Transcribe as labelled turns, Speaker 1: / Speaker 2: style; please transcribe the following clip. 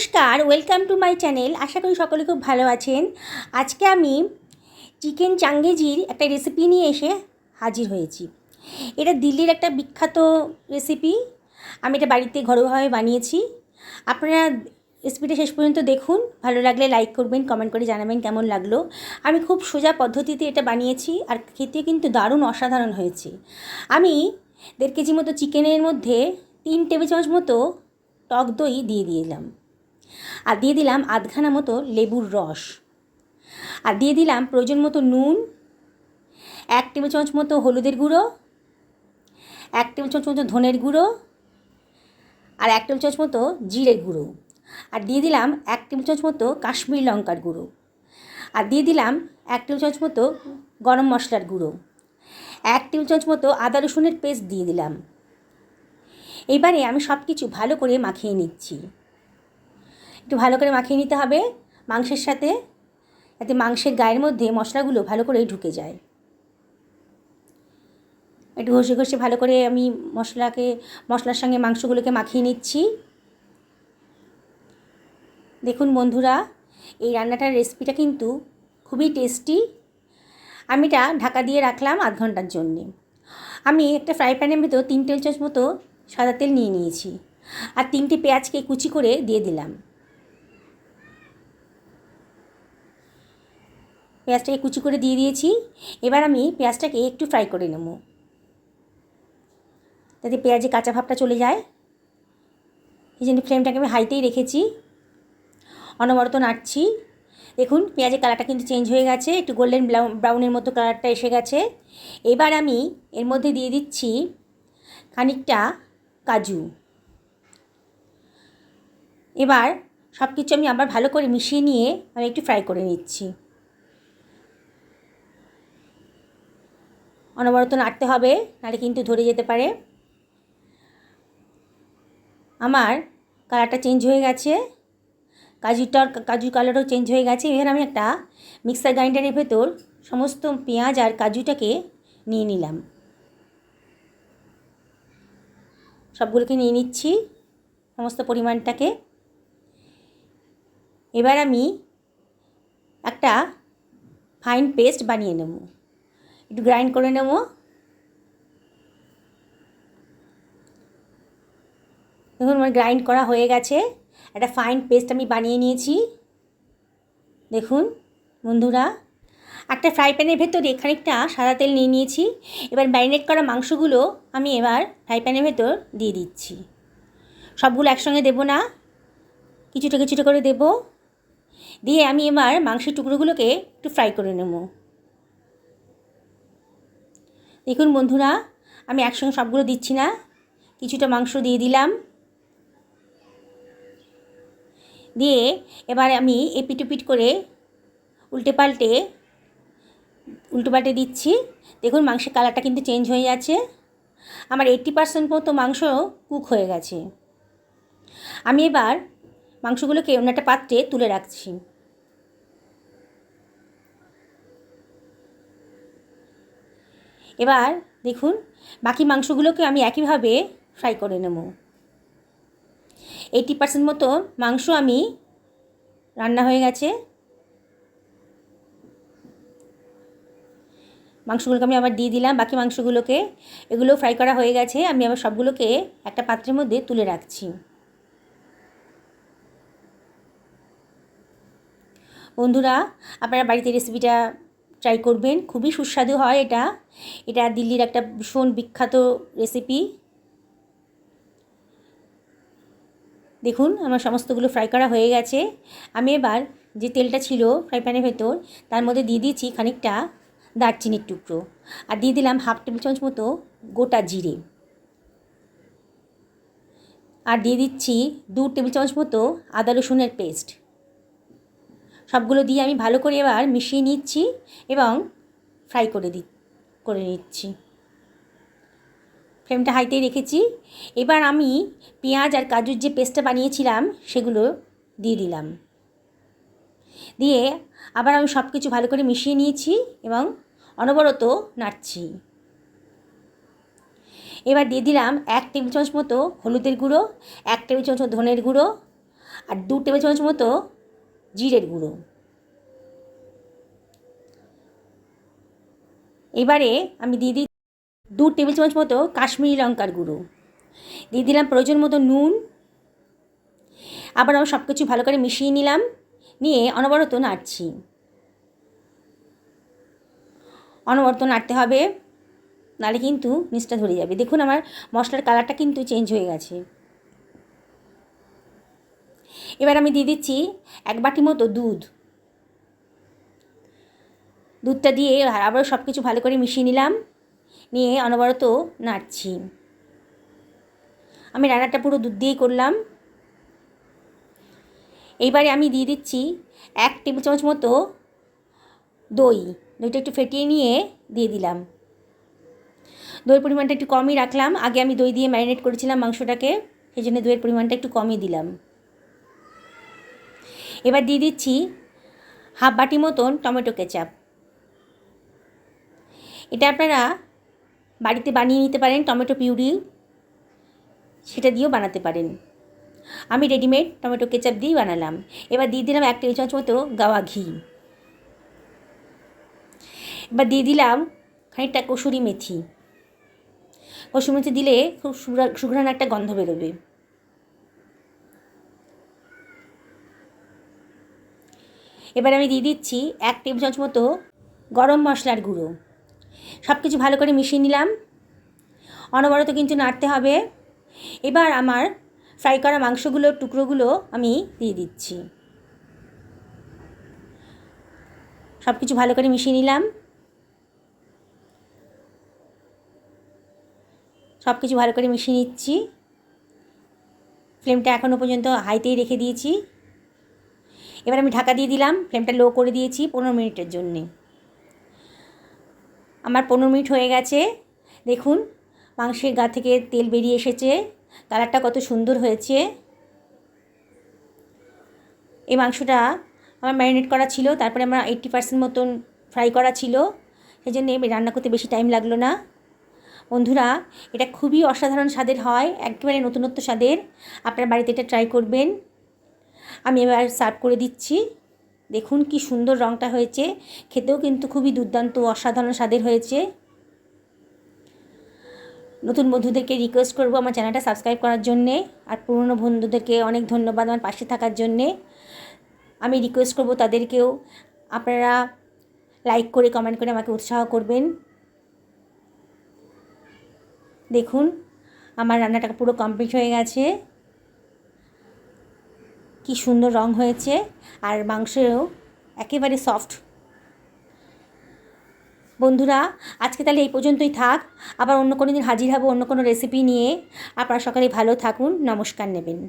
Speaker 1: নমস্কার, welcome to my channel. আশা করি সকলে খুব ভালো আছেন। আজকে আমি চিকেন চাঙ্গেজির একটা রেসিপি নিয়ে এসে হাজির হয়েছি। এটা দিল্লির একটা বিখ্যাত রেসিপি। আমি এটা বাড়িতে ঘরোয়াভাবে বানিয়েছি। আপনারা রেসিপিটা শেষ পর্যন্ত দেখুন। ভালো লাগলে লাইক করবেন, কমেন্ট করে জানাবেন কেমন লাগলো। আমি খুব সোজা পদ্ধতিতে এটা বানিয়েছি, আর খেতে কিন্তু দারুণ অসাধারণ হয়েছে। আমি 1.5 কেজি মতো চিকেনের মধ্যে 3 টেবিল চামচ মতো টক দই দিয়ে দিলাম, আর দিয়ে দিলাম আধখানা মতো লেবুর রস, আর দিয়ে দিলাম প্রয়োজন মতো নুন, 1 টেবিল চামচ মতো হলুদের গুঁড়ো, 1 টেবিল চামচ মতো ধনের গুঁড়ো, আর 1 টেবিল চামচ মতো জিরের গুঁড়ো, আর দিয়ে দিলাম 1 টেবিল চামচ মতো কাশ্মীরি লঙ্কার গুঁড়ো, আর দিয়ে দিলাম 1 টেবিল চামচ মতো গরম মশলার গুঁড়ো, 1 টেবিল চামচ মতো আদা রসুনের পেস্ট দিয়ে দিলাম। এবারে আমি সব কিছু ভালো করে মাখিয়ে নিচ্ছি। একটু ভালো করে মাখিয়ে নিতে হবে মাংসের সাথে, যাতে মাংসের গায়ের মধ্যে মশলাগুলো ভালো করে ঢুকে যায়। একটু ঘষে ঘষে ভালো করে আমি মশলার সঙ্গে মাংসগুলোকে মাখিয়ে নিচ্ছি। দেখুন বন্ধুরা, এই রান্নাটার রেসিপিটা কিন্তু খুবই টেস্টি। আমি এটা ঢাকা দিয়ে রাখলাম আধ ঘন্টার জন্যে। আমি একটা ফ্রাই প্যানের ভেতর 3 টেবিল চামচ মতো সাদা তেল নিয়ে নিয়েছি, আর 3টে পেঁয়াজকে কুচি করে দিয়ে দিলাম। পেঁয়াজটাকে কুচি করে দিয়ে দিয়েছি। এবার আমি পেঁয়াজটাকে একটু ফ্রাই করে নেব, যাতে পেঁয়াজে কাঁচা ভাবটা চলে যায়। এই জন্য ফ্লেমটাকে আমি হাইতেই রেখেছি, অনবরত নাড়ছি। দেখুন পেঁয়াজের কালারটা কিন্তু চেঞ্জ হয়ে গেছে, একটু গোল্ডেন ব্রাউনের মতো কালারটা এসে গেছে। এবার আমি এর মধ্যে দিয়ে দিচ্ছি খানিকটা কাজু। এবার সব কিছু আমি আবার ভালো করে মিশিয়ে নিয়ে আমি একটু ফ্রাই করে নিচ্ছি। অনবরত নাড়তে হবে, নাহলে কিন্তু ধরে যেতে পারে। আমার কালারটা চেঞ্জ হয়ে গেছে, কাজু কালারও চেঞ্জ হয়ে গেছে। এবার আমি একটা মিক্সার গ্রাইন্ডারের ভেতর সমস্ত পেঁয়াজ আর কাজুটাকে নিয়ে নিলাম। সবগুলোকে নিয়ে নিচ্ছি, সমস্ত পরিমাণটাকে। এবার আমি একটা ফাইন পেস্ট বানিয়ে নেব, একটু গ্রাইন্ড করে নেব। দেখুন আমার গ্রাইন্ড করা হয়ে গেছে, একটা ফাইন পেস্ট আমি বানিয়ে নিয়েছি। দেখুন বন্ধুরা, একটা ফ্রাই প্যানের ভেতরে খানিকটা সাদা তেল নিয়ে নিয়েছি। এবার ম্যারিনেট করা মাংসগুলো আমি এবার ফ্রাই প্যানের ভেতর দিয়ে দিচ্ছি। সবগুলো একসঙ্গে দেব না, কিছুটা কিছুটা করে দেব। দিয়ে আমি এবার মাংসের টুকরোগুলোকে একটু ফ্রাই করে নেব। দেখুন বন্ধুরা, আমি একসঙ্গে সবগুলো দিচ্ছি না, কিছুটা মাংস দিয়ে দিলাম। দিয়ে এবার আমি এপিট করে উল্টে পাল্টে দিচ্ছি। দেখুন মাংসের কালারটা কিন্তু চেঞ্জ হয়ে যাচ্ছে। আমার 80% মতো মাংস কুক হয়ে গেছে। আমি এবার মাংসগুলোকে অন্য একটা পাত্রে তুলে রাখছি। এবার দেখুন বাকি মাংসগুলোকে আমি একইভাবে ফ্রাই করে নেব। 80% মতো মাংস আমি রান্না হয়ে গেছে। মাংসগুলোকে আমি আবার দিয়ে দিলাম, বাকি মাংসগুলোকে। এগুলো ফ্রাই করা হয়ে গেছে। আমি আবার সবগুলোকে একটা পাত্রের মধ্যে তুলে রাখছি। বন্ধুরা, আপনারা বাড়িতে রেসিপিটা ট্রাই করবেন, খুবই সুস্বাদু হয় এটা দিল্লির একটা ভীষণ বিখ্যাত রেসিপি। দেখুন আমার সমস্তগুলো ফ্রাই করা হয়ে গেছে। আমি এবার যে তেলটা ছিল ফ্রাই প্যানের ভেতর, তার মধ্যে দিয়ে দিয়েছি খানিকটা দারচিনির টুকরো, আর দিয়ে দিলাম 1/2 টেবিল চামচ মতো গোটা জিরে, আর দিয়ে দিচ্ছি 2 টেবিল চামচ মতো আদা রসুনের পেস্ট। সবগুলো দিয়ে আমি ভালো করে এবার মিশিয়ে নিচ্ছি এবং ফ্রাই করে নিচ্ছি। ফ্লেমটা হাইতেই রেখেছি। এবার আমি পেঁয়াজ আর কাজুর যে পেস্টটা বানিয়েছিলাম সেগুলো দিয়ে দিলাম। দিয়ে আবার আমি সব কিছু ভালো করে মিশিয়ে নিয়েছি এবং অনবরত নাড়ছি। এবার দিয়ে দিলাম 1 টেবিল চামচ মতো হলুদের গুঁড়ো, 1 টেবিল চামচ ধনের গুঁড়ো, আর 2 টেবিল চামচ মতো জিরের গুঁড়ো। এবারে আমি দিয়ে দিই 2 টেবিল চামচ মতো কাশ্মীরি লঙ্কার গুঁড়ো, দিয়ে দিলাম প্রয়োজন মতো নুন। আবার আমি সব কিছু ভালো করে মিশিয়ে নিলাম, নিয়ে অনবরত নাড়ছি। অনবরত নাড়তে হবে, নাহলে কিন্তু নিচটা ধরে যাবে। দেখুন আমার মশলার কালারটা কিন্তু চেঞ্জ হয়ে গেছে। এবার আমি দিয়ে দিচ্ছি 1 বাটি মতো দুধ। দুধটা দিয়ে আবার সব কিছু ভালো করে মিশিয়ে নিলাম, নিয়ে অনবরত নাড়ছি। আমি রান্নাটা পুরো দুধ দিয়েই করলাম। এইবারে আমি দিয়ে দিচ্ছি 1 টেবিল চামচ মতো দইটা একটু ফেটিয়ে নিয়ে দিয়ে দিলাম। দইয়ের পরিমাণটা একটু কমই রাখলাম, আগে আমি দই দিয়ে ম্যারিনেট করেছিলাম মাংসটাকে, সেই জন্য দইয়ের পরিমাণটা একটু কমই দিলাম। এবার দিয়ে দিচ্ছি 1/2 বাটি মতন টমেটো কেচাপ। এটা আপনারা বাড়িতে বানিয়ে নিতে পারেন, টমেটো পিউরি সেটা দিয়েও বানাতে পারেন। আমি রেডিমেড টমেটো কেচাপ দিয়েই বানালাম। এবার দিয়ে দিলাম 1 টেবিল চামচ মতো গাওয়া ঘি। এবার দিয়ে দিলাম খানিকটা কসুরি মেথি। কসুরি মেথি দিলে খুব সুঘ্রাণ একটা গন্ধ বেরোবে। এবার আমি দিয়ে দিচ্ছি 1 টেবিল চামচ মতো গরম মশলার গুঁড়ো। সব কিছু ভালো করে মিশিয়ে নিলাম, অনবরত কিন্তু নাড়তে হবে। এবার আমার ফ্রাই করা মাংসগুলোর টুকরোগুলো আমি দিয়ে দিচ্ছি। সব কিছু ভালো করে মিশিয়ে নিলাম, সব কিছু ভালো করে মিশিয়ে নিচ্ছি। ফ্লেমটা এখনও পর্যন্ত হাইতেই রেখে দিয়েছি। এবার আমি ঢাকা দিয়ে দিলাম, ফ্লেমটা লো করে দিয়েছি 15 মিনিটের জন্যে। আমার 15 মিনিট হয়ে গেছে। দেখুন মাংসের গা থেকে তেল বেরিয়ে এসেছে, কালারটা কত সুন্দর হয়েছে। এই মাংসটা আমার ম্যারিনেট করা ছিল, তারপরে আমার 80% মতন ফ্রাই করা ছিল, সেই জন্যে রান্না করতে বেশি টাইম লাগলো না। বন্ধুরা, এটা খুবই অসাধারণ স্বাদের হয়, একেবারে নতুনত্ব স্বাদের। আপনার বাড়িতে এটা ট্রাই করবেন। আমি এবার সার্ভ করে দিচ্ছি। দেখুন কি সুন্দর রঙটা হয়েছে, খেতেও কিন্তু খুবই দুর্দান্ত অসাধারণ স্বাদের হয়েছে। নতুন বন্ধুদেরকে রিকোয়েস্ট করব আমার চ্যানেলটা সাবস্ক্রাইব করার জন্যে, আর পুরনো বন্ধুদেরকে অনেক ধন্যবাদ আমার পাশে থাকার জন্যে। আমি রিকোয়েস্ট করব তাদেরকেও আপনারা লাইক করে কমেন্ট করে আমাকে উৎসাহ করবেন। দেখুন আমার রান্নাটা পুরো কমপ্লিট হয়ে গেছে, কি সুন্দর রং হয়েছে, আর মাংসও একেবারে সফট। বন্ধুরা, আজকে তাহলে এই পর্যন্তই থাক। আবার অন্য কোনো দিন হাজির হব অন্য কোনো রেসিপি নিয়ে। আপনারা সকালে ভালো থাকুন, নমস্কার নেবেন।